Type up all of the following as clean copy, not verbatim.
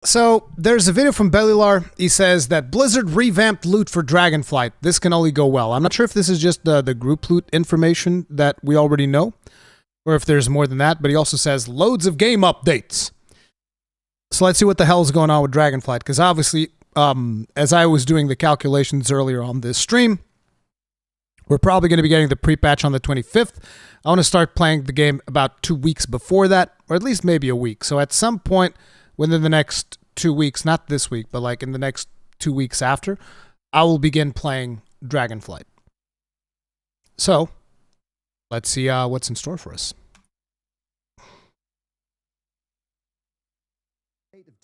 So there's a video from Bellular. He says that Blizzard revamped loot for Dragonflight. This can only go well. I'm not sure if this is just the group loot information that we already know, or if there's more than that, but he also says loads of game updates. So let's see what the hell is going on with Dragonflight, because obviously, as I was doing the calculations earlier on this stream, we're probably going to be getting the pre-patch on the 25th. I want to start playing the game about 2 weeks before that, or at least maybe a week. So at some point within the next 2 weeks, not this week, but like in the next 2 weeks after, I will begin playing Dragonflight. So let's see what's in store for us.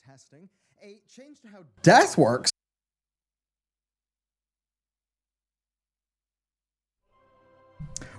Testing a change to how death works.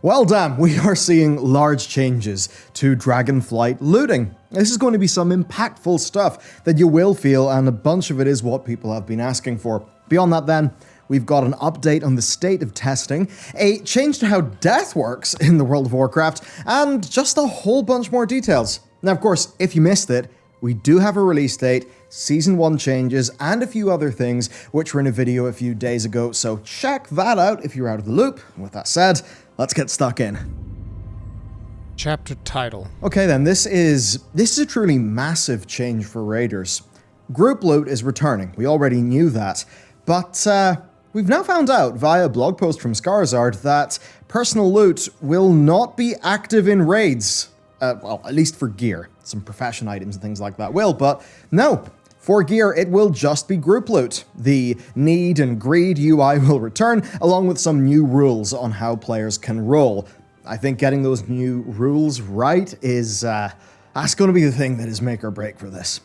Well, damn, we are seeing large changes to Dragonflight looting. This is going to be some impactful stuff that you will feel, and a bunch of it is what people have been asking for. Beyond that then, we've got an update on the state of testing, a change to how death works in the World of Warcraft, and just a whole bunch more details. Now, of course, if you missed it, we do have a release date, Season 1 changes, and a few other things which were in a video a few days ago, so check that out if you're out of the loop. And with that said, let's get stuck in. Chapter title. Okay then, this is a truly massive change for raiders. Group loot is returning, we already knew that, but we've now found out via a blog post from Skarzard that personal loot will not be active in raids. Well, at least for gear. Some profession items and things like that will, but no. For gear, it will just be group loot. The need and greed UI will return, along with some new rules on how players can roll. I think getting those new rules right is, that's going to be the thing that is make or break for this.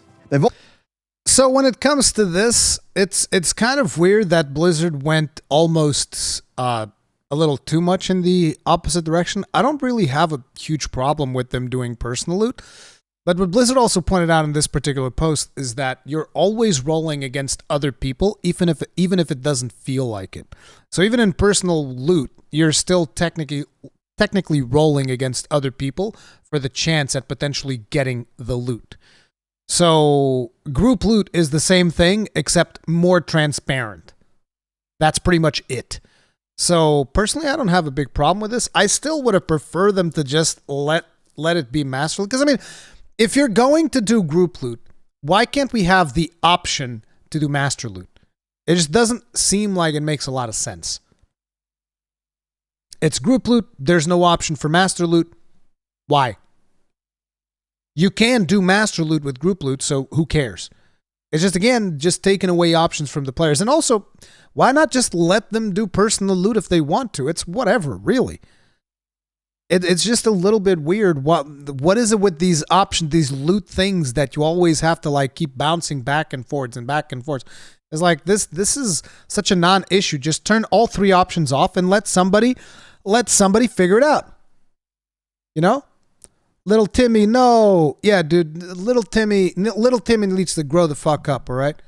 So when it comes to this, it's kind of weird that Blizzard went almost a little too much in the opposite direction. I don't really have a huge problem with them doing personal loot. But what Blizzard also pointed out in this particular post is that you're always rolling against other people, even if it doesn't feel like it. So even in personal loot, you're still technically rolling against other people for the chance at potentially getting the loot. So group loot is the same thing, except more transparent. That's pretty much it. So personally, I don't have a big problem with this. I still would have preferred them to just let it be master loot. Because I mean, if you're going to do group loot, why can't we have the option to do master loot? It just doesn't seem like it makes a lot of sense. It's group loot. There's no option for master loot. Why? You can do master loot with group loot, so who cares? It's just, again, just taking away options from the players. And also, why not just let them do personal loot if they want to? It's whatever, really. It's just a little bit weird. What is it with these options, these loot things that you always have to like keep bouncing back and forwards and back and forwards? It's like this is such a non-issue. Just turn all three options off and let somebody figure it out. You know? Little Timmy, no. Yeah, dude, little Timmy needs to grow the fuck up, all right?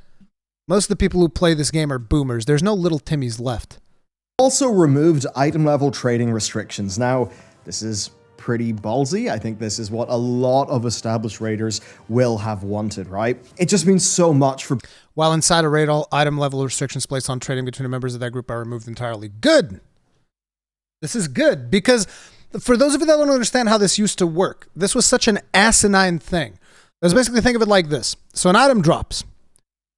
Most of the people who play this game are boomers. There's no little Timmys left. Also removed item level trading restrictions. Now, this is pretty ballsy. I think this is what a lot of established raiders will have wanted, right? It just means so much for... While inside a raid, all item level restrictions placed on trading between the members of that group are removed entirely. Good! This is good, because for those of you that don't understand how this used to work, this was such an asinine thing. Let's basically think of it like this. So an item drops,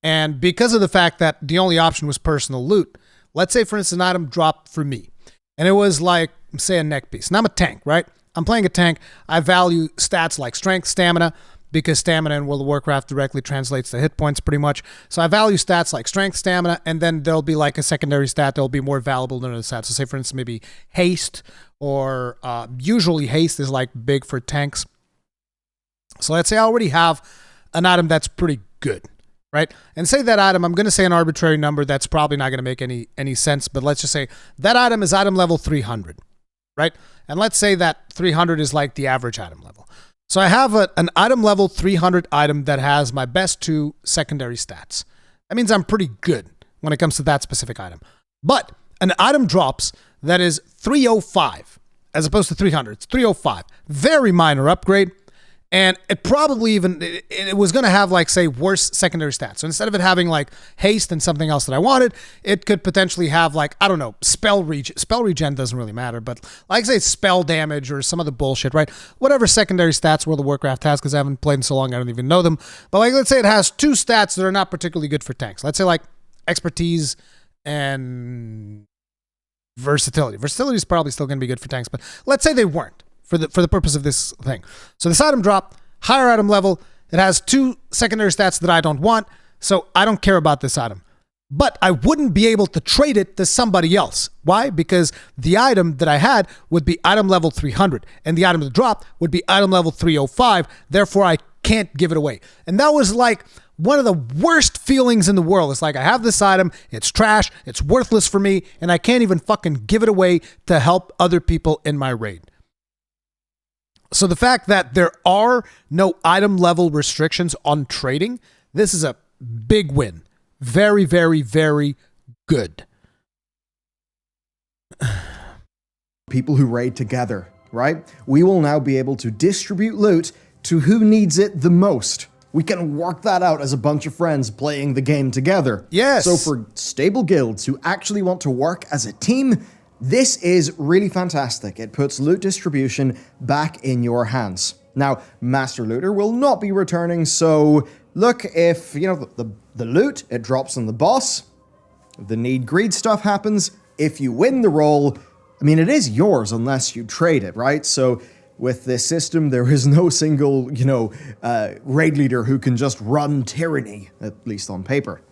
and because of the fact that the only option was personal loot, let's say, for instance, an item dropped for me, and it was like, say, a neck piece. And I'm a tank, right? I'm playing a tank. I value stats like strength, stamina, because stamina in World of Warcraft directly translates to hit points pretty much. So I value stats like strength, stamina, and then there'll be like a secondary stat that'll be more valuable than other stats. So say, for instance, maybe haste, or usually haste is like big for tanks. So let's say I already have an item that's pretty good, right? And say that item, I'm going to say an arbitrary number that's probably not going to make any sense, but let's just say that item is item level 300, right? And let's say that 300 is like the average item level. So I have an item level 300 item that has my best two secondary stats. That means I'm pretty good when it comes to that specific item. But an item drops that is 305 as opposed to 300. It's 305. Very minor upgrade. And it probably even, it was going to have like, say, worse secondary stats. So instead of it having like haste and something else that I wanted, it could potentially have like, I don't know, spell regen. Spell regen doesn't really matter, but like say spell damage or some other bullshit, right? Whatever secondary stats World of Warcraft has, because I haven't played in so long, I don't even know them. But like, let's say it has 2 stats that are not particularly good for tanks. Let's say like expertise and versatility. Versatility is probably still going to be good for tanks, but let's say they weren't. For the purpose of this thing. So this item drop, higher item level, it has 2 secondary stats that I don't want, so I don't care about this item. But I wouldn't be able to trade it to somebody else. Why? Because the item that I had would be item level 300, and the item that dropped would be item level 305, therefore I can't give it away. And that was like one of the worst feelings in the world. It's like I have this item, it's trash, it's worthless for me, and I can't even fucking give it away to help other people in my raid. So the fact that there are no item level restrictions on trading, this is a big win. Very, very, very good. People who raid together, right? We will now be able to distribute loot to who needs it the most. We can work that out as a bunch of friends playing the game together. Yes. So for stable guilds who actually want to work as a team, this is really fantastic. It puts loot distribution back in your hands. Now, Master Looter will not be returning, so look, if, the loot, it drops on the boss, the need greed stuff happens, if you win the role, it is yours unless you trade it, right? So with this system, there is no single, raid leader who can just run tyranny, at least on paper.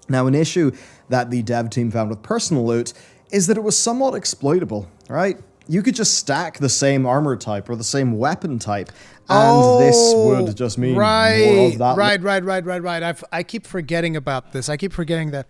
Now, an issue that the dev team found with personal loot is that it was somewhat exploitable, right? You could just stack the same armor type or the same weapon type, and this would just mean more of that. Right. I keep forgetting about this. I keep forgetting that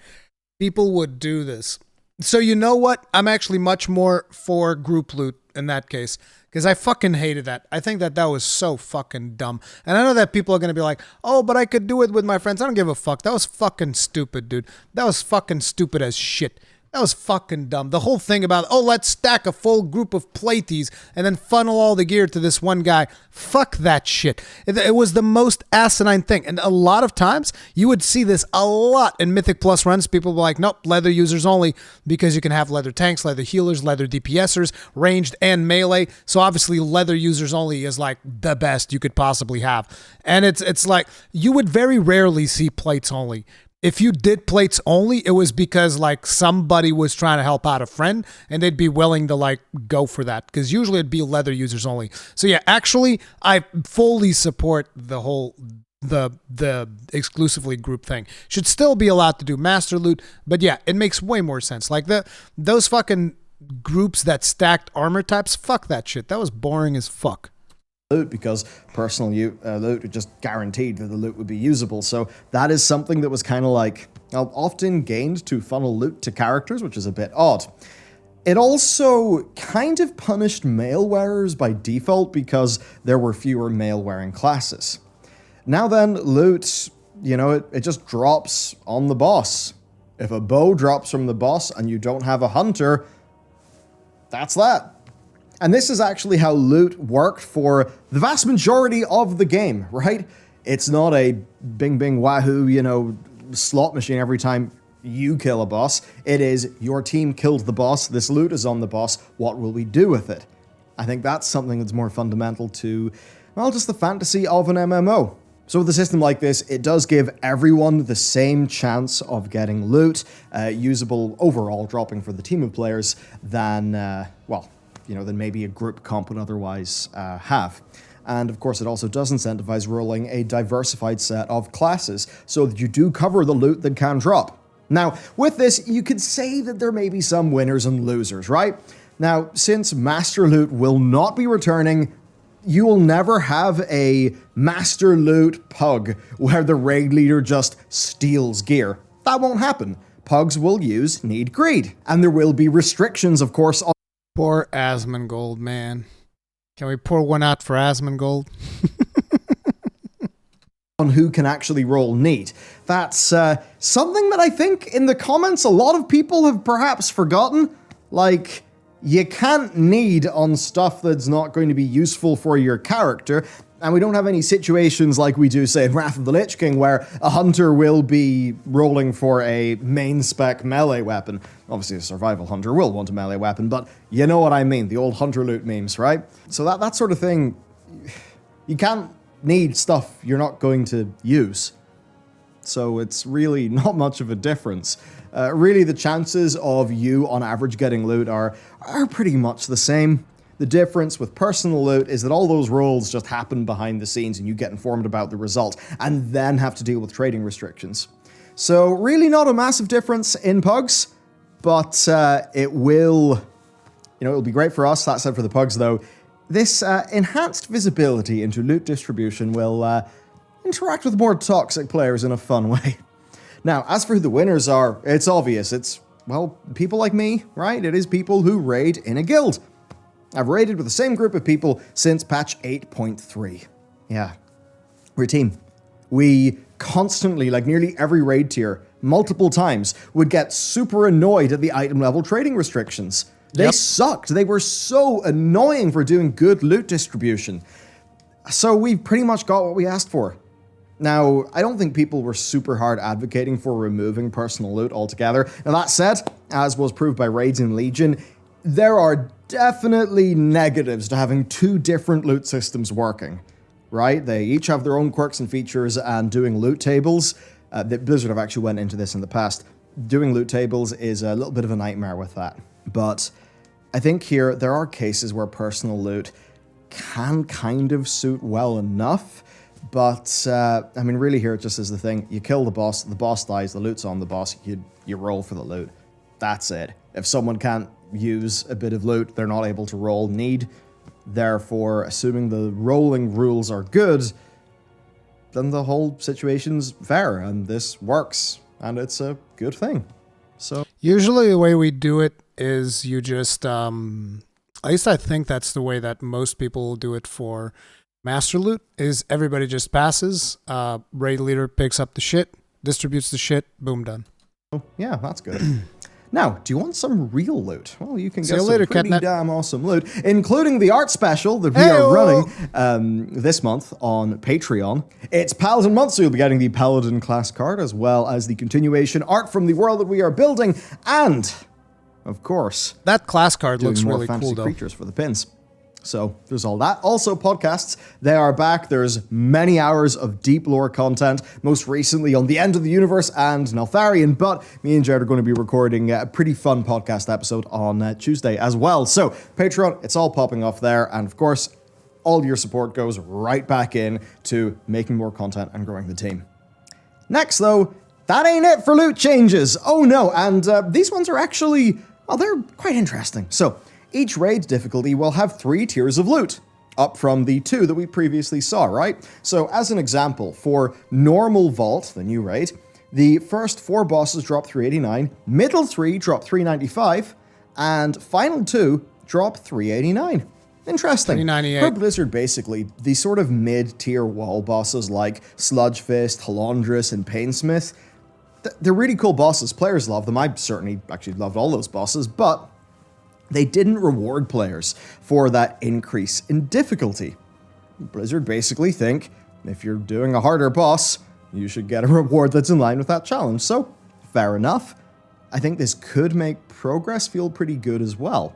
people would do this. So you know what? I'm actually much more for group loot in that case, because I fucking hated that. I think that was so fucking dumb. And I know that people are going to be like, oh, but I could do it with my friends. I don't give a fuck. That was fucking stupid, dude. That was fucking stupid as shit. That was fucking dumb. The whole thing about, oh, let's stack a full group of platies and then funnel all the gear to this one guy. Fuck that shit. It was the most asinine thing. And a lot of times, you would see this a lot in Mythic Plus runs. People were like, nope, leather users only, because you can have leather tanks, leather healers, leather DPSers, ranged and melee. So obviously, leather users only is like the best you could possibly have. And it's like, you would very rarely see plates only. If you did plates only, it was because like somebody was trying to help out a friend and they'd be willing to like go for that, because usually it'd be leather users only. So yeah, actually I fully support the whole the exclusively group thing. Should still be allowed to do master loot, but yeah, it makes way more sense. Like those fucking groups that stacked armor types, fuck that shit. That was boring as fuck. Loot, because personal loot just guaranteed that the loot would be usable. So that is something that was kind of like often gained to funnel loot to characters, which is a bit odd. It also kind of punished mail wearers by default because there were fewer mail wearing classes. Now then, loot, it just drops on the boss. If a bow drops from the boss and you don't have a hunter, that's that. And this is actually how loot worked for the vast majority of the game, right? It's not a bing bing wahoo, slot machine every time you kill a boss. It is your team killed the boss, this loot is on the boss, what will we do with it? I think that's something that's more fundamental to, well, just the fantasy of an MMO. So with a system like this, it does give everyone the same chance of getting loot, usable overall, dropping for the team of players, than, than maybe a group comp would otherwise have. And of course, it also does incentivize rolling a diversified set of classes, so that you do cover the loot that can drop. Now, with this, you could say that there may be some winners and losers, right? Now, since Master Loot will not be returning, you will never have a Master Loot pug where the raid leader just steals gear. That won't happen. Pugs will use need greed. And there will be restrictions, of course, on poor Asmongold, man. Can we pour one out for Asmongold? on who can actually roll need. That's something that I think in the comments a lot of people have perhaps forgotten. Like, you can't need on stuff that's not going to be useful for your character, And we don't have any situations like we do, say, in Wrath of the Lich King, where a hunter will be rolling for a main spec melee weapon. Obviously, a survival hunter will want a melee weapon, but you know what I mean, the old hunter loot memes, right? So that sort of thing, you can't need stuff you're not going to use. So it's really not much of a difference. Really, the chances of you, on average, getting loot are pretty much the same. The difference with personal loot is that all those rolls just happen behind the scenes and you get informed about the result and then have to deal with trading restrictions. So really not a massive difference in pugs, but it will, it'll be great for us. That said, for the pugs though, this enhanced visibility into loot distribution will interact with more toxic players in a fun way. Now, as for who the winners are, it's obvious. It's, well, people like me, right? It is people who raid in a guild. I've raided with the same group of people since patch 8.3. Yeah, we're a team. We constantly, like nearly every raid tier, multiple times, would get super annoyed at the item level trading restrictions. They sucked. They were so annoying for doing good loot distribution. So we pretty much got what we asked for. Now, I don't think people were super hard advocating for removing personal loot altogether. Now that said, as was proved by raids in Legion, there are definitely negatives to having two different loot systems working, right? They each have their own quirks and features, and doing loot tables, Blizzard have actually went into this in the past, doing loot tables is a little bit of a nightmare with that. But I think here there are cases where personal loot can kind of suit well enough, but I mean, really here it just is the thing. You kill the boss dies, the loot's on the boss, you roll for the loot. That's it. If someone can't use a bit of loot, they're not able to roll need. Therefore, assuming the rolling rules are good, then the whole situation's fair, and this works, and it's a good thing. So usually the way we do it is you just, at least I think that's the way that most people do it for master loot, is everybody just passes, raid leader picks up the shit, distributes the shit, boom, done. Oh, yeah, that's good. Now, do you want some real loot? Well, you can get some later, pretty Catnet. damn awesome loot, including the art special that we are running this month on Patreon. It's Paladin month, so you'll be getting the Paladin class card, as well as the continuation art from the world that we are building, and, of course, that class card looks more really fantasy cool, though. creatures for the pins. So there's all that. Also, podcasts, they are back. There's many hours of deep lore content, most recently on The End of the Universe and Neltharion, but me and Jared are going to be recording a pretty fun podcast episode on Tuesday as well. So Patreon, it's all popping off there, and of course, all your support goes right back in to making more content and growing the team. Next, though, that ain't it for loot changes. Oh no, and these ones are actually, well, they're quite interesting. So each raid difficulty will have 3 tiers of loot, up from the 2 that we previously saw, right? So as an example, for normal vault, the new raid, the first 4 bosses drop 389, middle 3 drop 395, and final 2 drop 389. Interesting. 398. For Blizzard, basically, the sort of mid-tier wall bosses like Sludgefist, Halondrus, and Painsmith, they're really cool bosses. Players love them. I certainly actually loved all those bosses, but they didn't reward players for that increase in difficulty. Blizzard basically think if you're doing a harder boss, you should get a reward that's in line with that challenge. So, fair enough. I think this could make progress feel pretty good as well.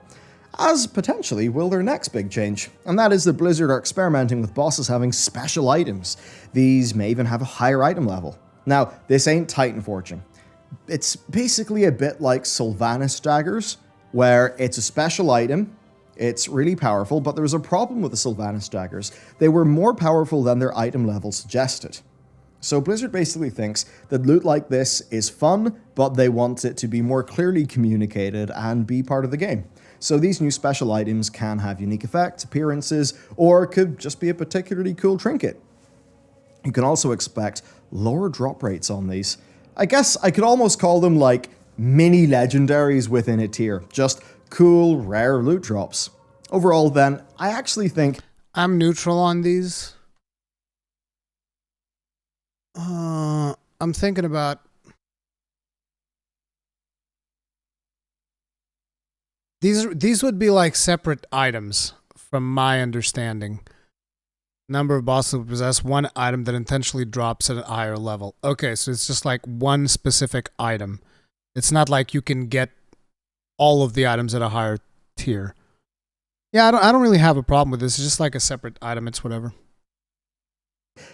As potentially will their next big change. And that is that Blizzard are experimenting with bosses having special items. These may even have a higher item level. Now, this ain't Titan Forging. It's basically a bit like Sylvanas daggers, where it's a special item, it's really powerful, but there was a problem with the Sylvanas daggers. They were more powerful than their item level suggested. So Blizzard basically thinks that loot like this is fun, but they want it to be more clearly communicated and be part of the game. So these new special items can have unique effects, appearances, or could just be a particularly cool trinket. You can also expect lower drop rates on these. I guess I could almost call them like mini legendaries within a tier. Just cool, rare loot drops. Overall, then, I actually think I'm neutral on these. I'm thinking about these would be like separate items from my understanding. Number of bosses will possess one item that intentionally drops at a higher level. Okay, so it's just like one specific item. It's not like you can get all of the items at a higher tier. Yeah, I don't really have a problem with this. It's just like a separate item. It's whatever.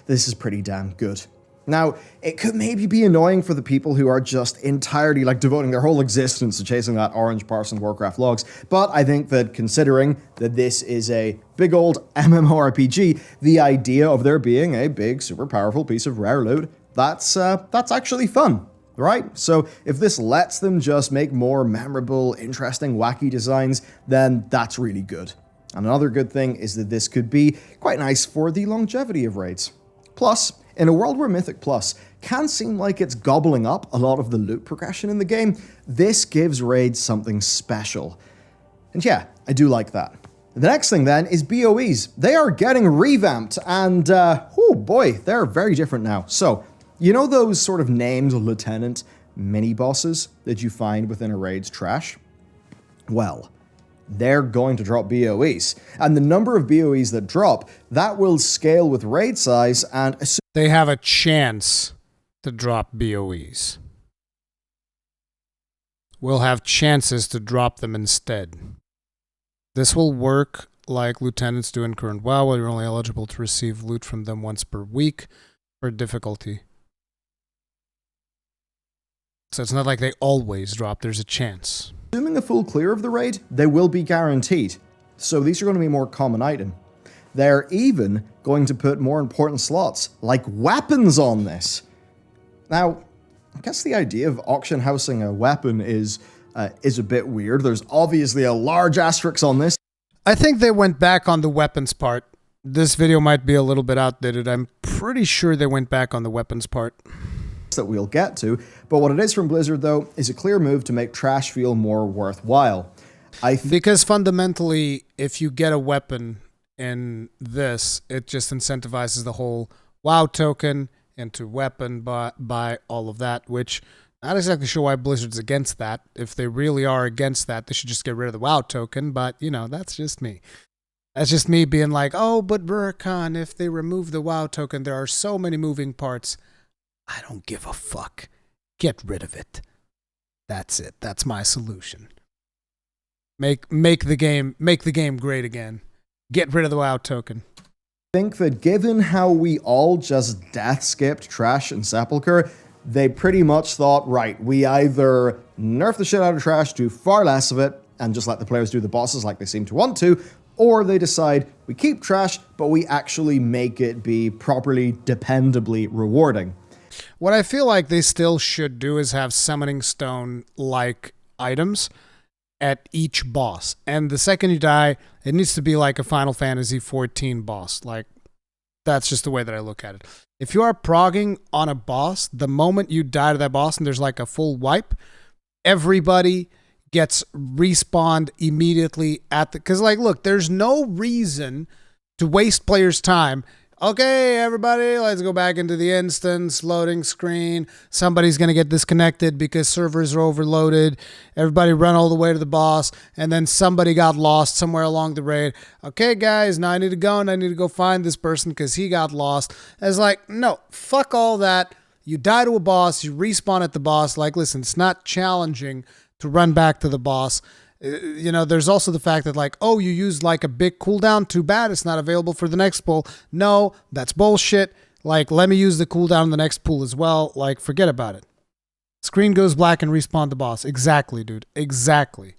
This is pretty damn good. Now, it could maybe be annoying for the people who are just entirely like devoting their whole existence to chasing that orange parse in Warcraft logs, but I think that considering that this is a big old MMORPG, the idea of there being a big, super powerful piece of rare loot, that's actually fun, right? So if this lets them just make more memorable, interesting, wacky designs, then that's really good. And another good thing is that this could be quite nice for the longevity of raids. Plus, in a world where Mythic Plus can seem like it's gobbling up a lot of the loot progression in the game, this gives raids something special. And yeah, I do like that. The next thing then is BOEs. They are getting revamped and, oh boy, they're very different now. So, you know those sort of named lieutenant mini-bosses that you find within a raid's trash? Well, they're going to drop BOEs. And the number of BOEs that drop, that will scale with raid size and... They have a chance to drop BOEs. We'll have chances to drop them instead. This will work like lieutenants do in current WoW, where you're only eligible to receive loot from them once per week for difficulty. So it's not like they always drop, there's a chance. Assuming a full clear of the raid, they will be guaranteed. So these are going to be more common item. They're even going to put more important slots, like weapons, on this. Now, I guess the idea of auction housing a weapon is a bit weird. There's obviously a large asterisk on this. I think they went back on the weapons part. This video might be a little bit outdated. I'm pretty sure they went back on the weapons part. That we'll get to, but what it is from Blizzard, though, is a clear move to make trash feel more worthwhile. Because fundamentally, if you get a weapon in this, it just incentivizes the whole WoW token into weapon by all of that, which not exactly sure why Blizzard's against that. If they really are against that, they should just get rid of the WoW token, but, you know, that's just me. That's just me being like, oh, but Rurikhan, if they remove the WoW token, there are so many moving parts. I don't give a fuck. Get rid of it. That's it. That's my solution. Make the game great again. Get rid of the WoW token. I think that given how we all just death skipped Trash and Sepulchre, they pretty much thought, right, we either nerf the shit out of Trash, do far less of it, and just let the players do the bosses like they seem to want to, or they decide we keep Trash, but we actually make it be properly, dependably rewarding. What I feel like they still should do is have Summoning Stone-like items at each boss. And the second you die, it needs to be like a Final Fantasy XIV boss. Like, that's just the way that I look at it. If you are progging on a boss, the moment you die to that boss and there's like a full wipe, everybody gets respawned immediately at the... Because, like, look, there's no reason to waste players' time. Okay, everybody, let's go back into the instance, loading screen. Somebody's going to get disconnected because servers are overloaded. Everybody run all the way to the boss, and then somebody got lost somewhere along the raid. Okay, guys, now I need to go, and I need to go find this person because he got lost. It's like, no, fuck all that. You die to a boss, you respawn at the boss. Like, listen, it's not challenging to run back to the boss. You know, there's also the fact that, like, oh, you used like a big cooldown. Too bad it's not available for the next pool. No, that's bullshit. Like, let me use the cooldown in the next pool as well. Like, forget about it. Screen goes black and respawn the boss. Exactly, dude. Exactly.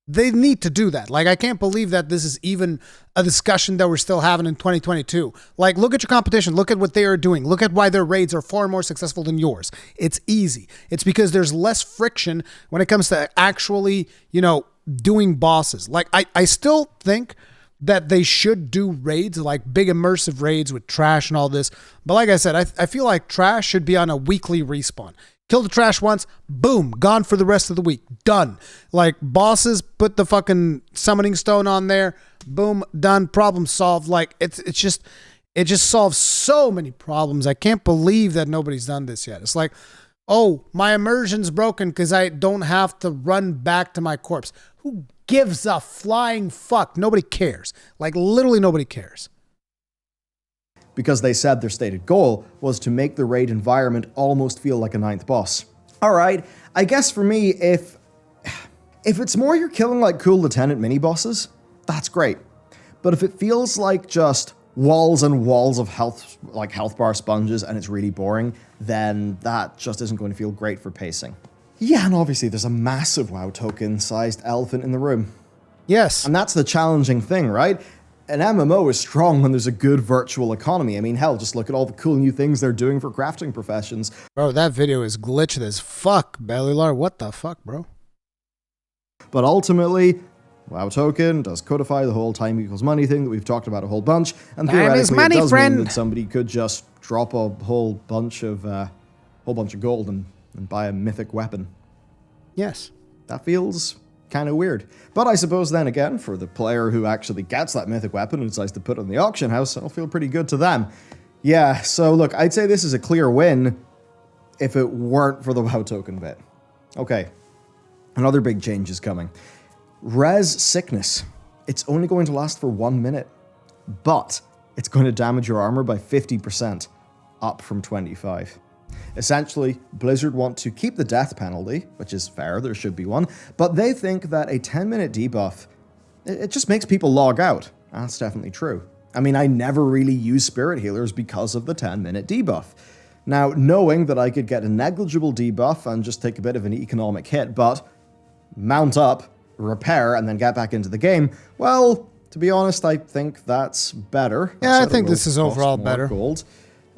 They need to do that. Like, I can't believe that this is even a discussion that we're still having in 2022. Like, look at your competition. Look at what they are doing. Look at why their raids are far more successful than yours. It's easy. It's because there's less friction when it comes to actually, you know, doing bosses. Like, I still think that they should do raids, like big immersive raids with Trash and all this. But like I said, I feel like Trash should be on a weekly respawn. Kill the Trash once, boom, gone for the rest of the week. Done. Like, bosses, put the fucking Summoning Stone on there, boom, done, problem solved. Like, it just solves so many problems. I can't believe that nobody's done this yet. It's like, oh, my immersion's broken because I don't have to run back to my corpse. Who gives a flying fuck? Nobody cares. Like, literally nobody cares. because they said their stated goal was to make the raid environment almost feel like a 9th boss. Alright, I guess for me, if it's more you're killing like cool lieutenant mini-bosses, that's great. But if it feels like just walls and walls of health bar sponges and it's really boring, then that just isn't going to feel great for pacing. Yeah, and obviously there's a massive WoW token-sized elephant in the room. Yes. And that's the challenging thing, right? An MMO is strong when there's a good virtual economy. I mean, hell, just look at all the cool new things they're doing for crafting professions. Bro, that video is glitched as fuck, Bellular. What the fuck, bro? But ultimately, WoW token does codify the whole time equals money thing that we've talked about a whole bunch. And theoretically, money, it does friend. mean that somebody could just drop a whole bunch of gold and buy a mythic weapon. Yes. That feels kind of weird. But I suppose then again, for the player who actually gets that mythic weapon and decides to put it in the auction house, it'll feel pretty good to them. Yeah, so look, I'd say this is a clear win if it weren't for the WoW token bit. Okay, another big change is coming. Res Sickness. It's only going to last for 1 minute, but it's going to damage your armor by 50%, up from 25. Essentially, Blizzard want to keep the death penalty, which is fair, there should be one, but they think that a 10-minute debuff, it just makes people log out. That's definitely true. I mean, I never really use spirit healers because of the 10-minute debuff. Now, knowing that I could get a negligible debuff and just take a bit of an economic hit, but mount up, repair, and then get back into the game, well, to be honest, I think that's better. Yeah, I think this is overall better. Gold.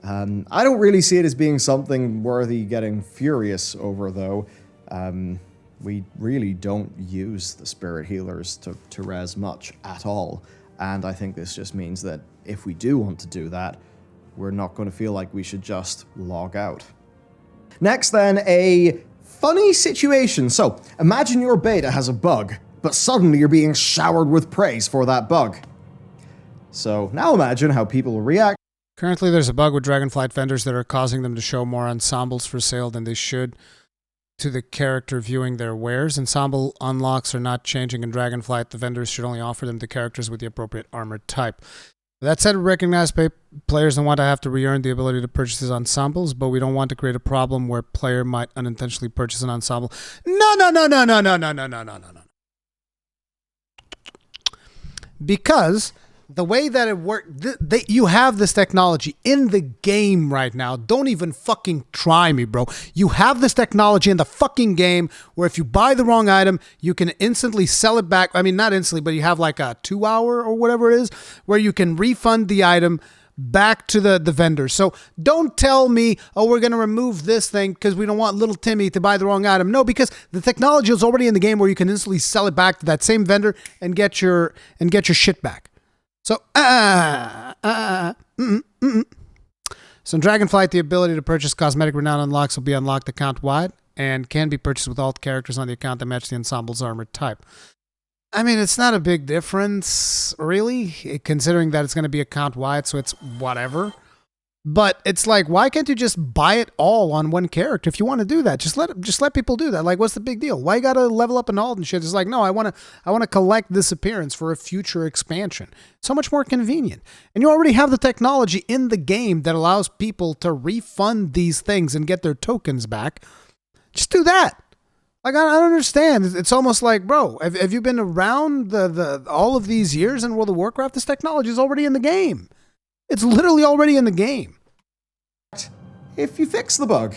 I don't really see it as being something worthy getting furious over, though. We really don't use the spirit healers to res much at all, and I think this just means that if we do want to do that, we're not going to feel like we should just log out. Next then, a funny situation. So, imagine your beta has a bug, but suddenly you're being showered with praise for that bug. So, now imagine how people will react. Currently, there's a bug with Dragonflight vendors that are causing them to show more ensembles for sale than they should to the character viewing their wares. Ensemble unlocks are not changing in Dragonflight. The vendors should only offer them to characters with the appropriate armor type. That said, we recognize players don't want to have to re-earn the ability to purchase these ensembles, but we don't want to create a problem where a player might unintentionally purchase an ensemble. No. Because the way that it works, you have this technology in the game right now. Don't even fucking try me, bro. You have this technology in the fucking game where if you buy the wrong item, you can instantly sell it back. I mean, not instantly, but you have like a 2 hour or whatever it is where you can refund the item back to the vendor. So don't tell me, oh, we're going to remove this thing because we don't want little Timmy to buy the wrong item. No, because the technology is already in the game where you can instantly sell it back to that same vendor and get your shit back. So, So in Dragonflight, the ability to purchase cosmetic renown unlocks will be unlocked account-wide and can be purchased with all characters on the account that match the ensemble's armor type. I mean, it's not a big difference, really, considering that it's going to be account-wide, so it's whatever. But it's like, why can't you just buy it all on one character? If you want to do that, just let people do that. Like, what's the big deal? Why you gotta level up and all and shit? It's like, no, I want to collect this appearance for a future expansion. So much more convenient. And you already have the technology in the game that allows people to refund these things and get their tokens back. Just do that. Like, I don't understand. It's almost like, bro, have you been around the all of these years in World of Warcraft? This technology is already in the game. It's literally already in the game. If you fix the bug.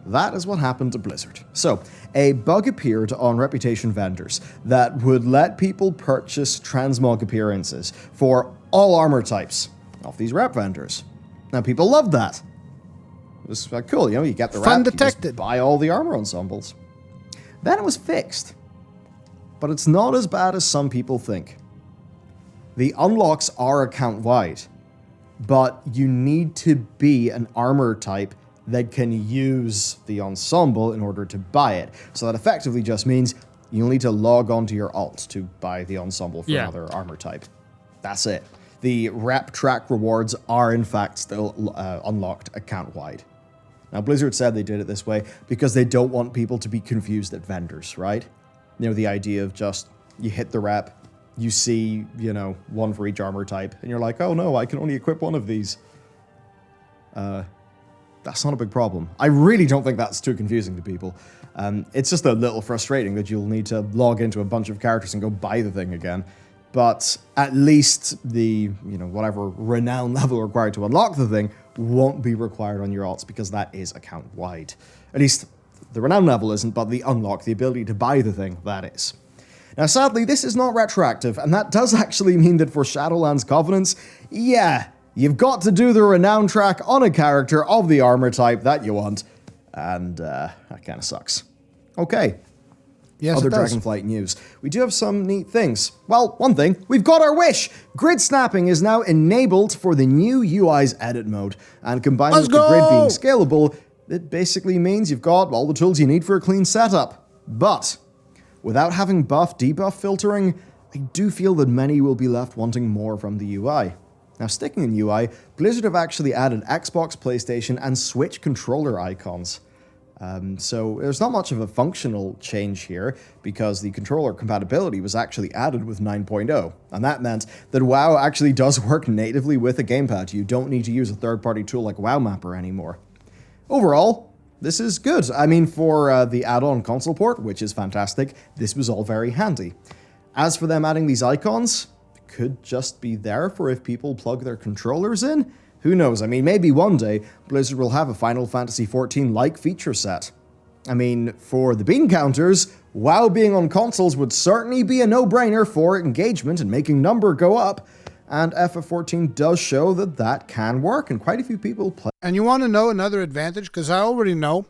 That is what happened to Blizzard. So, a bug appeared on Reputation vendors that would let people purchase transmog appearances for all armor types off these rep vendors. Now, people loved that. It was cool, you get the rep, you just buy all the armor ensembles. Then it was fixed. But it's not as bad as some people think. The unlocks are account-wide, but you need to be an armor type that can use the ensemble in order to buy it. So that effectively just means you'll need to log onto your alt to buy the ensemble for another armor type. That's it. The rep track rewards are in fact still unlocked account-wide. Now, Blizzard said they did it this way because they don't want people to be confused at vendors, right? The idea of just, you hit the rep, you see, you know, one for each armor type, and you're like, oh no, I can only equip one of these. That's not a big problem. I really don't think that's too confusing to people. It's just a little frustrating that you'll need to log into a bunch of characters and go buy the thing again. But at least the, you know, whatever renown level required to unlock the thing won't be required on your alts, because that is account-wide. At least the renown level isn't, but the unlock, the ability to buy the thing, that is. Now, sadly, this is not retroactive, and that does actually mean that for Shadowlands Covenants, yeah, you've got to do the renown track on a character of the armor type that you want, and that kind of sucks. Okay. Yes, Other Dragonflight news. We do have some neat things. Well, one thing, we've got our wish! Grid snapping is now enabled for the new UI's edit mode, and combined with the grid being scalable, it basically means you've got all the tools you need for a clean setup. But without having buff-debuff filtering, I do feel that many will be left wanting more from the UI. Now, sticking in UI, Blizzard have actually added Xbox, PlayStation, and Switch controller icons. So there's not much of a functional change here, because the controller compatibility was actually added with 9.0, and that meant that WoW actually does work natively with a gamepad. You don't need to use a third-party tool like WoW Mapper anymore. Overall, this is good. I mean, for the add-on console port, which is fantastic, this was all very handy. As for them adding these icons, it could just be there for if people plug their controllers in. Who knows? I mean, maybe one day Blizzard will have a Final Fantasy XIV-like feature set. I mean, for the bean counters, WoW being on consoles would certainly be a no-brainer for engagement and making number go up, and FF14 does show that that can work, and quite a few people play. And you want to know another advantage? Because I already know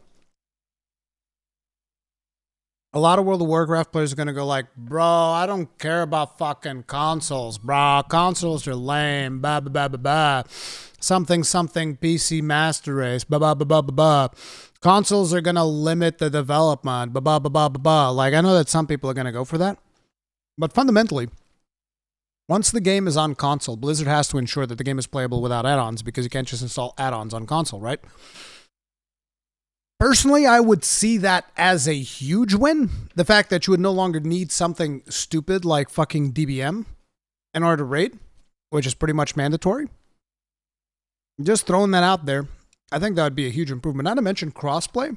a lot of World of Warcraft players are going to go like, bro, I don't care about fucking consoles, bro. Consoles are lame, blah, blah, blah, blah, blah. Something, PC Master Race, blah, blah, blah, blah, blah, blah. Consoles are going to limit the development, blah, blah, blah, blah, blah, blah. Like, I know that some people are going to go for that. But fundamentally, once the game is on console, Blizzard has to ensure that the game is playable without add-ons, because you can't just install add-ons on console, right? Personally, I would see that as a huge win. The fact that you would no longer need something stupid like fucking DBM in order to raid, which is pretty much mandatory. Just throwing that out there, I think that would be a huge improvement. Not to mention crossplay.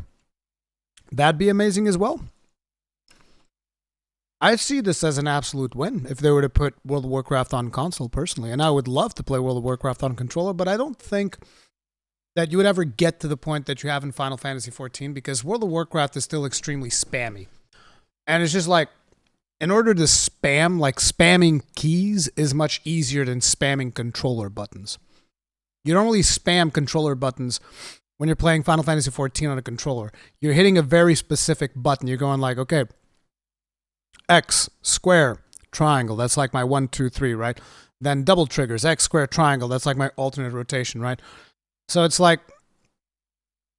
That'd be amazing as well. I see this as an absolute win if they were to put World of Warcraft on console personally. And I would love to play World of Warcraft on controller, but I don't think that you would ever get to the point that you have in Final Fantasy XIV, because World of Warcraft is still extremely spammy. And it's just like, in order to spam, like spamming keys is much easier than spamming controller buttons. You don't really spam controller buttons when you're playing Final Fantasy XIV on a controller. You're hitting a very specific button. You're going like, okay, X, square, triangle. That's like my 1, 2, 3, right? Then double triggers, X, square, triangle. That's like my alternate rotation, right? So it's like,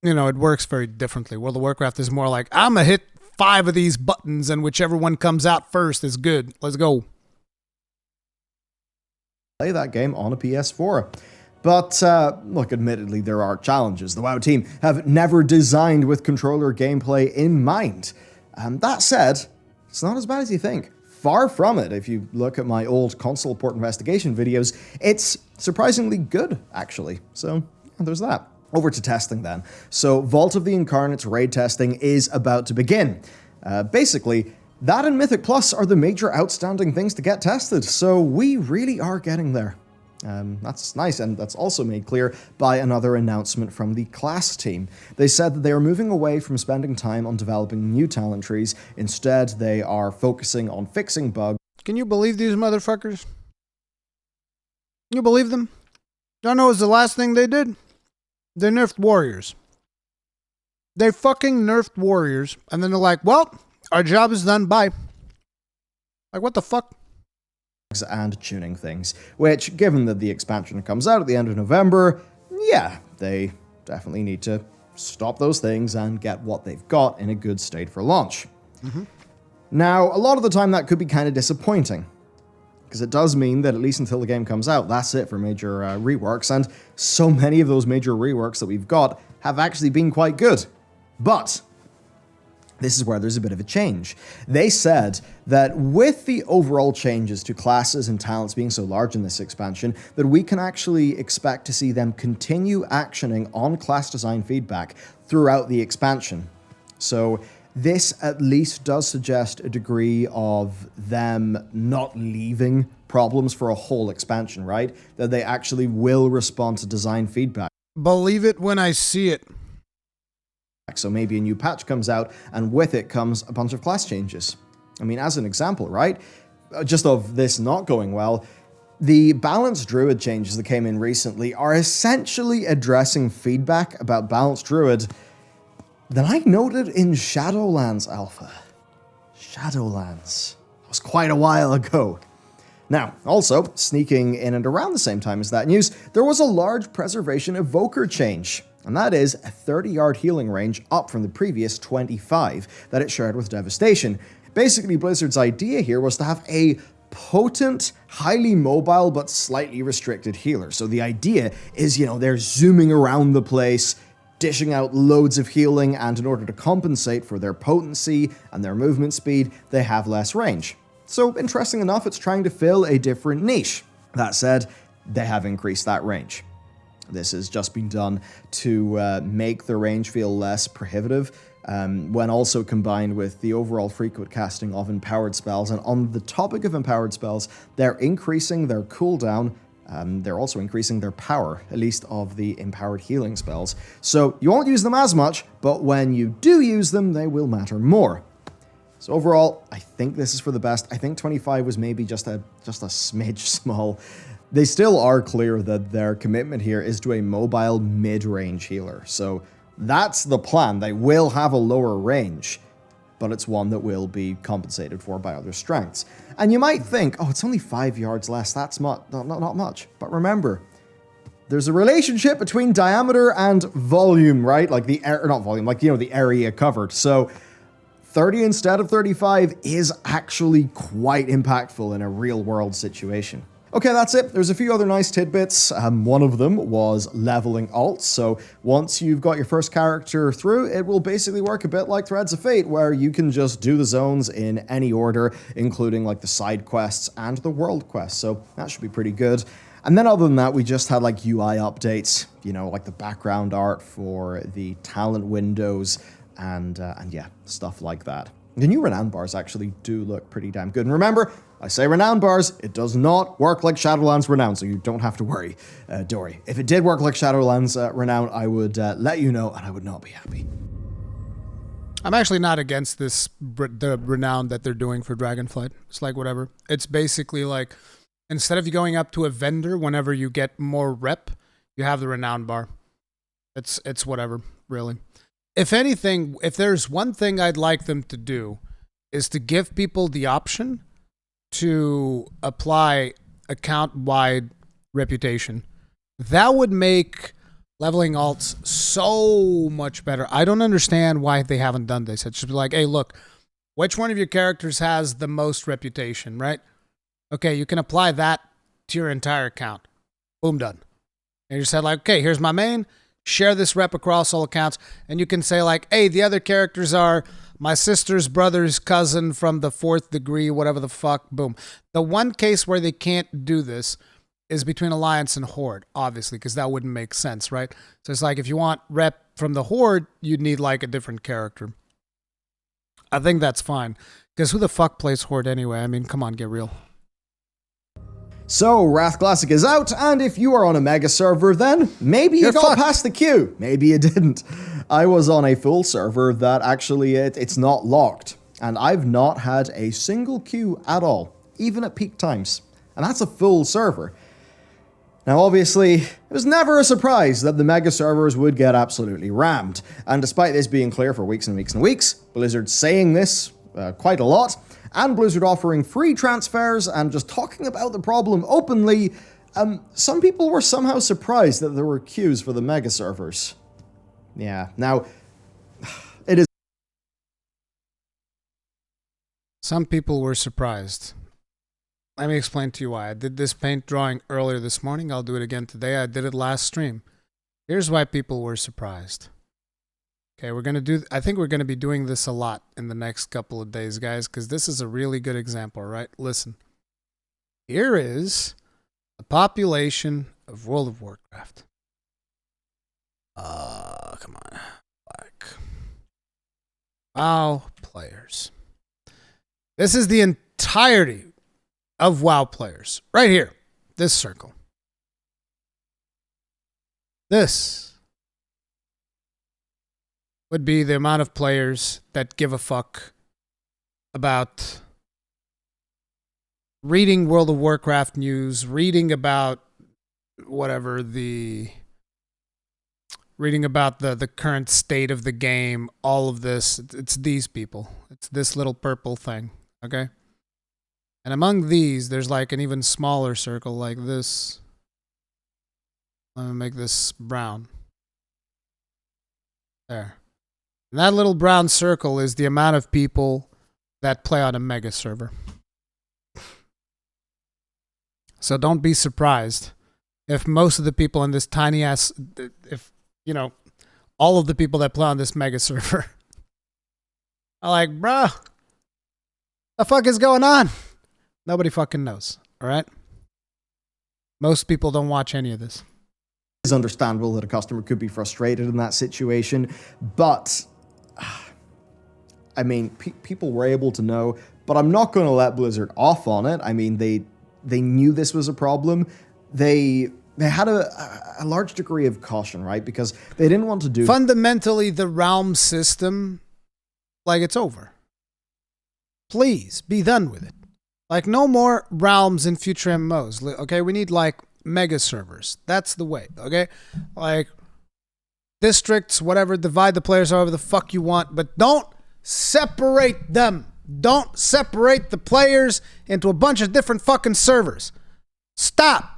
you know, it works very differently. World of Warcraft is more like, I'm going to hit 5 of these buttons and whichever one comes out first is good. Let's go. Play that game on a PS4. But, look, admittedly, there are challenges. The WoW team have never designed with controller gameplay in mind. That said, it's not as bad as you think. Far from it. If you look at my old console port investigation videos, it's surprisingly good, actually. So, there's that. Over to testing then. So, Vault of the Incarnate's raid testing is about to begin. Basically, that and Mythic Plus are the major outstanding things to get tested, so we really are getting there. That's nice, and that's also made clear by another announcement from the class team. They said that they are moving away from spending time on developing new talent trees. Instead, they are focusing on fixing bugs. Can you believe these motherfuckers? Can you believe them? Y'all know it was the last thing they did? They nerfed warriors. They fucking nerfed warriors, and then they're like, well, our job is done, bye. Like, what the fuck? And tuning things, which, given that the expansion comes out at the end of November, yeah, they definitely need to stop those things and get what they've got in a good state for launch. Mm-hmm. Now, a lot of the time that could be kind of disappointing, because it does mean that at least until the game comes out, that's it for major reworks, and so many of those major reworks that we've got have actually been quite good. But This is where there's a bit of a change. They said that with the overall changes to classes and talents being so large in this expansion, that we can actually expect to see them continue actioning on class design feedback throughout the expansion. So this at least does suggest a degree of them not leaving problems for a whole expansion, right? That they actually will respond to design feedback. Believe it when I see it. So maybe a new patch comes out, and with it comes a bunch of class changes. I mean, as an example, right? Just of this not going well, the balanced druid changes that came in recently are essentially addressing feedback about balanced druid that I noted in Shadowlands Alpha. Shadowlands. That was quite a while ago. Now, also, sneaking in and around the same time as that news, there was a large preservation of Voker change. And that is a 30-yard healing range up from the previous 25 that it shared with Devastation. Basically, Blizzard's idea here was to have a potent, highly mobile, but slightly restricted healer. So the idea is, they're zooming around the place, dishing out loads of healing, and in order to compensate for their potency and their movement speed, they have less range. So, interesting enough, it's trying to fill a different niche. That said, they have increased that range. This has just been done to make the range feel less prohibitive, when also combined with the overall frequent casting of empowered spells. And on the topic of empowered spells, they're increasing their cooldown. They're also increasing their power, at least of the empowered healing spells. So you won't use them as much, but when you do use them, they will matter more. So overall, I think this is for the best. I think 25 was maybe just a smidge small. They still are clear that their commitment here is to a mobile mid-range healer. So that's the plan. They will have a lower range, but it's one that will be compensated for by other strengths. And you might think, oh, it's only 5 yards less. That's not much. But remember, there's a relationship between diameter and volume, right? Like the area covered. So 30 instead of 35 is actually quite impactful in a real-world situation. Okay, that's it. There's a few other nice tidbits. One of them was leveling alts. So once you've got your first character through, it will basically work a bit like Threads of Fate, where you can just do the zones in any order, including like the side quests and the world quests. So that should be pretty good. And then other than that, we just had like UI updates, like the background art for the talent windows and yeah, stuff like that. The new renown bars actually do look pretty damn good. And remember, I say renown bars, it does not work like Shadowlands renown, so you don't have to worry, Dory. If it did work like Shadowlands renown, I would let you know, and I would not be happy. I'm actually not against the renown that they're doing for Dragonflight. It's like whatever. It's basically like, instead of you going up to a vendor whenever you get more rep, you have the renown bar. It's whatever, really. If anything, if there's one thing I'd like them to do, is to give people the option to apply account-wide reputation. That would make leveling alts so much better. I don't understand why they haven't done this. It should be like, hey, look, which one of your characters has the most reputation, right? Okay, you can apply that to your entire account. Boom, done. And you just said like, okay, here's my main. Share this rep across all accounts, and you can say like, hey, the other characters are my sister's brother's cousin from the 4th degree, whatever the fuck, boom. The one case where they can't do this is between Alliance and Horde, obviously, because that wouldn't make sense, right? So it's like, if you want rep from the Horde, you'd need like a different character. I think that's fine, because who the fuck plays Horde anyway? I mean, come on, get real. So, Wrath Classic is out, and if you are on a mega server, then maybe you got past the queue. Maybe you didn't. I was on a full server that actually it's not locked, and I've not had a single queue at all, even at peak times. And that's a full server. Now, obviously, it was never a surprise that the mega servers would get absolutely rammed. And despite this being clear for weeks and weeks and weeks, Blizzard saying this quite a lot, and Blizzard offering free transfers and just talking about the problem openly, some people were somehow surprised that there were queues for the mega servers. Yeah, now, it is... Some people were surprised. Let me explain to you why. I did this paint drawing earlier this morning. I'll do it again today. I did it last stream. Here's why people were surprised. Okay, I think we're gonna be doing this a lot in the next couple of days, guys, because this is a really good example, right? Listen. Here is the population of World of Warcraft. Come on. Like WoW players. This is the entirety of WoW players. Right here. This circle. This would be the amount of players that give a fuck about reading World of Warcraft news, reading about the current state of the game, all of this. It's these people. It's this little purple thing, okay? And among these, there's like an even smaller circle like this. Let me make this brown. There. And that little brown circle is the amount of people that play on a mega server. So don't be surprised if most of the people in this tiny ass, all of the people that play on this mega server are like, bruh, the fuck is going on? Nobody fucking knows, all right? Most people don't watch any of this. It's understandable that a customer could be frustrated in that situation, but I mean, people were able to know, but I'm not going to let Blizzard off on it. I mean, they knew this was a problem. They had a large degree of caution, right? Because they didn't want to do... Fundamentally, the realm system, like, it's over. Please, be done with it. Like, no more realms in future MMOs, okay? We need, like, mega servers. That's the way, okay? Like, districts, whatever, divide the players however the fuck you want, but don't separate them. Don't separate the players into a bunch of different fucking servers. Stop.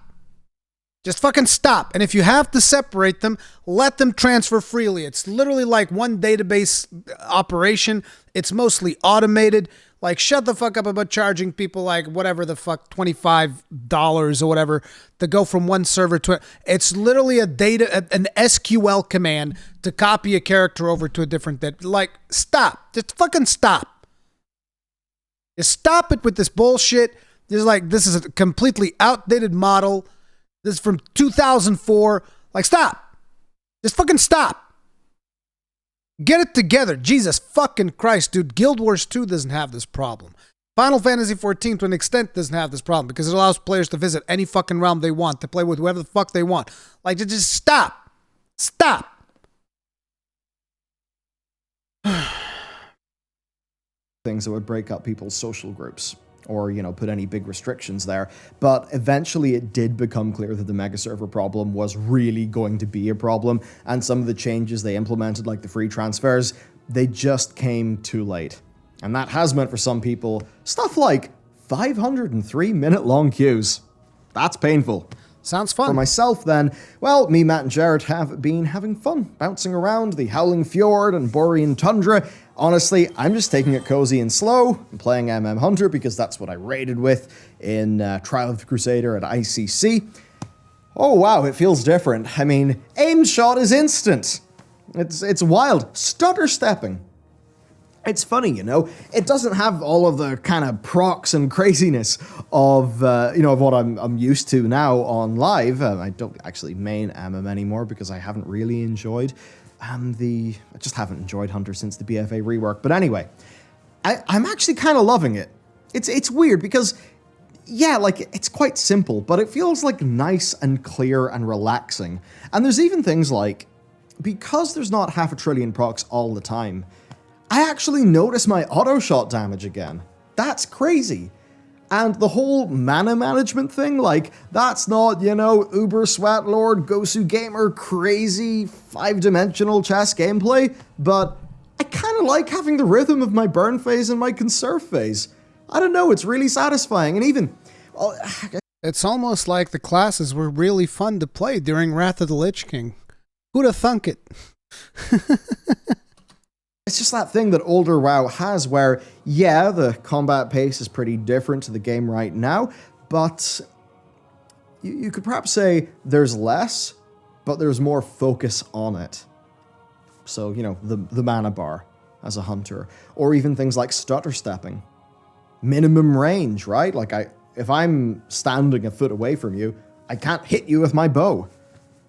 Just fucking stop. And if you have to separate them, let them transfer freely. It's literally like one database operation. It's mostly automated. Like, shut the fuck up about charging people like whatever the fuck, $25 or whatever to go from one server to it's literally an SQL command to copy a character over to a different like, stop. Just fucking stop. Just stop it with this bullshit. This is a completely outdated model. This is from 2004. Like, stop. Just fucking stop. Get it together. Jesus fucking Christ, dude. Guild Wars 2 doesn't have this problem. Final Fantasy 14 to an extent doesn't have this problem because it allows players to visit any fucking realm they want, to play with whoever the fuck they want. Like, just stop. Stop. Things that would break up people's social groups or, put any big restrictions there. But eventually it did become clear that the mega server problem was really going to be a problem. And some of the changes they implemented, like the free transfers, they just came too late. And that has meant for some people, stuff like 503-minute long queues. That's painful. Sounds fun. For myself, then, well, me, Matt, and Jared have been having fun bouncing around the Howling Fjord and Borean Tundra. Honestly, I'm just taking it cozy and slow and playing MM Hunter because that's what I raided with in Trial of the Crusader at ICC. Oh, wow, it feels different. I mean, aim shot is instant. It's wild. Stutter stepping. It's funny, it doesn't have all of the kind of procs and craziness of, of what I'm used to now on live. I don't actually main MM anymore because I haven't really enjoyed I just haven't enjoyed Hunter since the BFA rework. But anyway, I'm actually kind of loving it. It's weird because, yeah, like, it's quite simple, but it feels like nice and clear and relaxing. And there's even things like, because there's not 500 billion procs all the time, I actually notice my auto shot damage again. That's crazy. And the whole mana management thing, like, that's not, Uber Swat Lord, Gosu Gamer, crazy 5-dimensional chess gameplay, but I kind of like having the rhythm of my burn phase and my conserve phase. I don't know, it's really satisfying, and even... It's almost like the classes were really fun to play during Wrath of the Lich King. Who'da thunk it? It's just that thing that older WoW has where, yeah, the combat pace is pretty different to the game right now, but you could perhaps say there's less, but there's more focus on it. So, you know, the mana bar as a hunter, or even things like stutter stepping. Minimum range, right? Like if I'm standing a foot away from you, I can't hit you with my bow.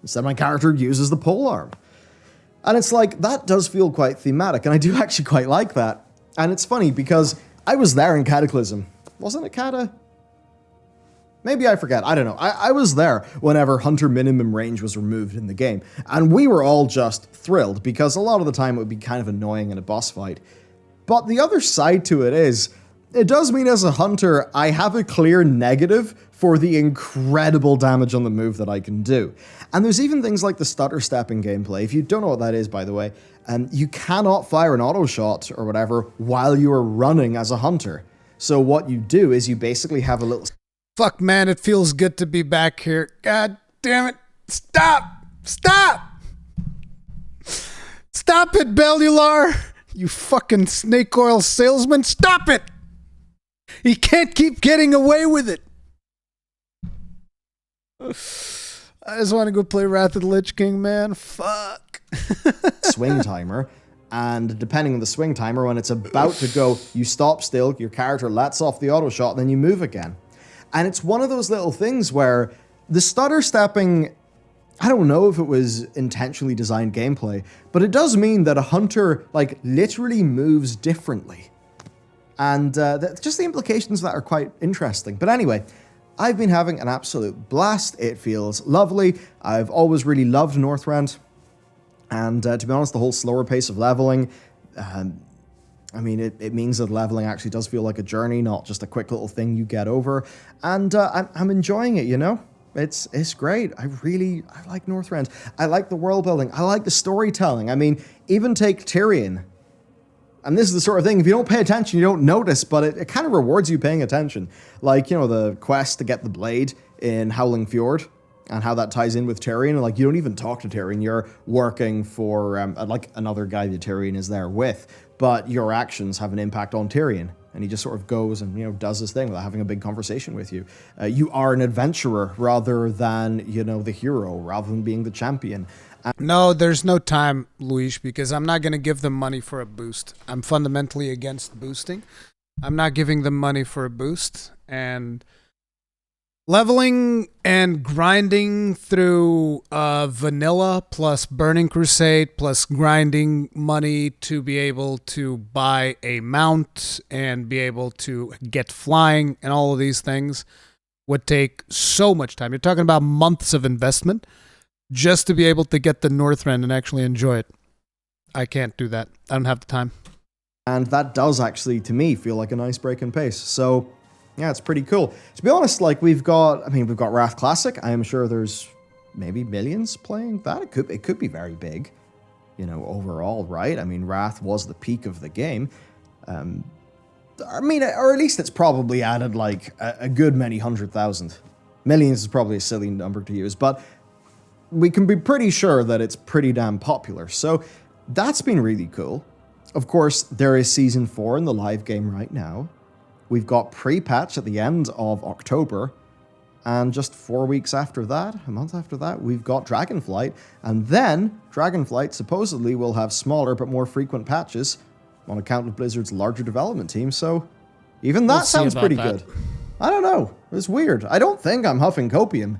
Instead, my character uses the polearm. And it's like, that does feel quite thematic, and I do actually quite like that. And it's funny because I was there in Cataclysm. Wasn't it Cata? Maybe I forget. I don't know. I was there whenever hunter minimum range was removed in the game. And we were all just thrilled because a lot of the time it would be kind of annoying in a boss fight. But the other side to it is, it does mean as a hunter, I have a clear negative for the incredible damage on the move that I can do. And there's even things like the stutter stepping gameplay. If you don't know what that is, by the way, you cannot fire an auto shot or whatever while you are running as a hunter. So what you do is you basically have a little... Fuck, man, it feels good to be back here. God damn it. Stop! Stop! Stop it, Bellular! You fucking snake oil salesman, stop it! He can't keep getting away with it. I just want to go play Wrath of the Lich King, man. Fuck. swing timer. And depending on the swing timer, when it's about to go, you stop still, your character lets off the auto shot, and then you move again. And it's one of those little things where the stutter stepping, I don't know if it was intentionally designed gameplay, but it does mean that a hunter, like, literally moves differently. And just the implications of that are quite interesting. But anyway, I've been having an absolute blast. It feels lovely. I've always really loved Northrend. And to be honest, the whole slower pace of leveling, I mean, it means that leveling actually does feel like a journey, not just a quick little thing you get over. And I'm enjoying it, you know? It's great. I like Northrend. I like the world building. I like the storytelling. I mean, even take Tyrion. And this is the sort of thing, if you don't pay attention, you don't notice, but it kind of rewards you paying attention. Like, you know, the quest to get the blade in Howling Fjord, and how that ties in with Tyrion. Like, you don't even talk to Tyrion. You're working for, like, another guy that Tyrion is there with. But your actions have an impact on Tyrion. And he just sort of goes and, you know, does his thing without having a big conversation with you. You are an adventurer rather than, you know, the hero, rather than being the champion. No, there's no time, Luis, because I'm not going to give them money for a boost. I'm fundamentally against boosting. I'm not giving them money for a boost. And leveling and grinding through vanilla plus Burning Crusade plus grinding money to be able to buy a mount and be able to get flying and all of these things would take so much time. You're talking about months of investment just to be able to get the Northrend and actually enjoy it. I can't do that. I don't have the time. And that does actually, to me, feel like a nice break in pace. So yeah, it's pretty cool. To be honest, like we've got Wrath Classic. I am sure there's maybe millions playing that. It could be very big, you know, overall, right? I mean, Wrath was the peak of the game. I mean, or at least it's probably added like a good many 100,000. Millions is probably a silly number to use, but we can be pretty sure that it's pretty damn popular. So that's been really cool. Of course, there is Season 4 in the live game right now. We've got pre-patch at the end of October, and just 4 weeks after that, a month after that, we've got Dragonflight, and then Dragonflight supposedly will have smaller but more frequent patches on account of Blizzard's larger development team, so even that sounds pretty good. I don't know. It's weird. I don't think I'm huffing copium.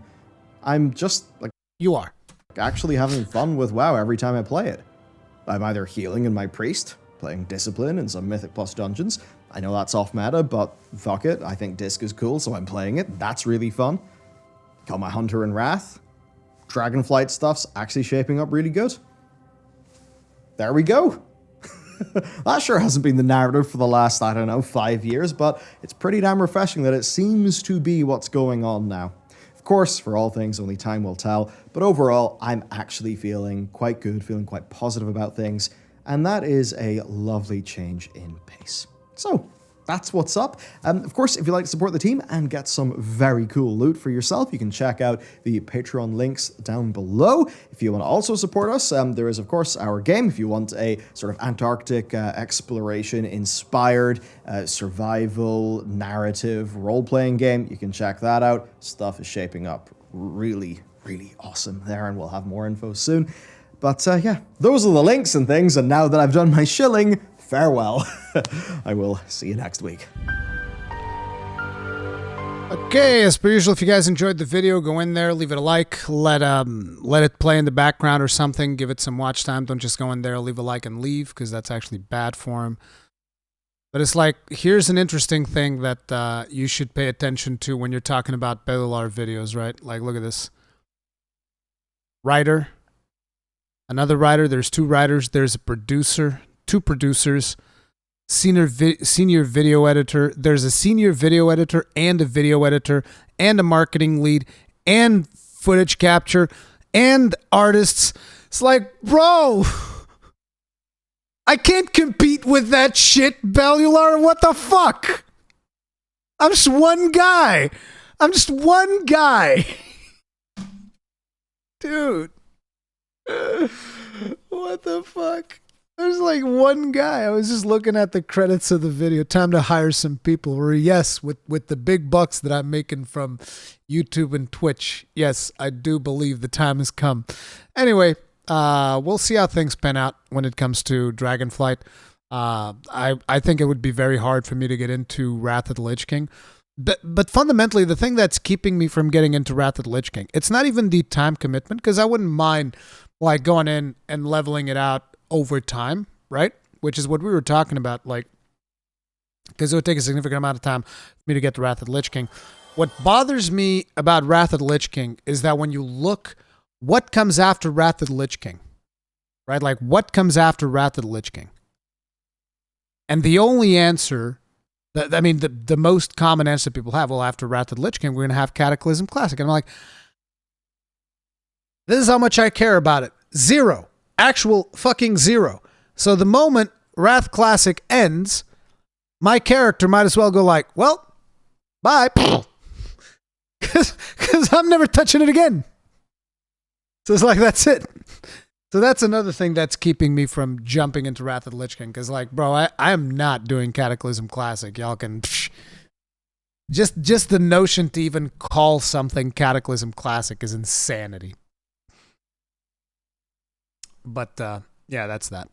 I'm just, like... You are. Actually having fun with WoW every time I play it. I'm either healing in my Priest, playing Discipline in some Mythic Plus dungeons. I know that's off meta, but fuck it. I think Disc is cool, so I'm playing it. That's really fun. Got my Hunter and Wrath. Dragonflight stuff's actually shaping up really good. There we go. That sure hasn't been the narrative for the last, 5 years, but it's pretty damn refreshing that it seems to be what's going on now. Of course, for all things, only time will tell, but overall, I'm actually feeling quite good, feeling quite positive about things, and that is a lovely change in pace. So, that's what's up. Of course, if you'd like to support the team and get some very cool loot for yourself, you can check out the Patreon links down below. If you want to also support us, there is, of course, our game. If you want a sort of Antarctic exploration-inspired survival, narrative, role-playing game, you can check that out. Stuff is shaping up really, really awesome there, and we'll have more info soon. But yeah, those are the links and things, and now that I've done my shilling, farewell. I will see you next week. Okay, as per usual, if you guys enjoyed the video, go in there, leave it a like, let it play in the background or something, give it some watch time. Don't just go in there, leave a like and leave, because that's actually bad form. But it's like, here's an interesting thing that you should pay attention to when you're talking about Bellular videos, right? Like, look at this. Writer. Another writer. There's two writers. There's a producer. Two producers. Senior video editor. There's a senior video editor and a video editor and a marketing lead and footage capture and artists. It's like, bro, I can't compete with that shit, Bellular. What the fuck? I'm just one guy. Dude. What the fuck? There's like one guy. I was just looking at the credits of the video. Time to hire some people. Or yes, with the big bucks that I'm making from YouTube and Twitch. Yes, I do believe the time has come. Anyway, we'll see how things pan out when it comes to Dragonflight. I think it would be very hard for me to get into Wrath of the Lich King. But fundamentally, the thing that's keeping me from getting into Wrath of the Lich King, it's not even the time commitment, because I wouldn't mind like going in and leveling it out over time, right? Which is what we were talking about, like, because it would take a significant amount of time for me to get to Wrath of the Lich King. What bothers me about Wrath of the Lich King is that when you look what comes after Wrath of the Lich King, right? Like, what comes after Wrath of the Lich King? And the only answer, the most common answer people have, well, after Wrath of the Lich King, we're going to have Cataclysm Classic. And I'm like, this is how much I care about it. 0. Actual fucking 0. So the moment Wrath Classic ends, my character might as well go like, well, bye. Because I'm never touching it again. So it's like, that's it. So that's another thing that's keeping me from jumping into Wrath of the Lich King. Because, like, bro, I am not doing Cataclysm Classic. Y'all can... Just the notion to even call something Cataclysm Classic is insanity. But, yeah, that's that.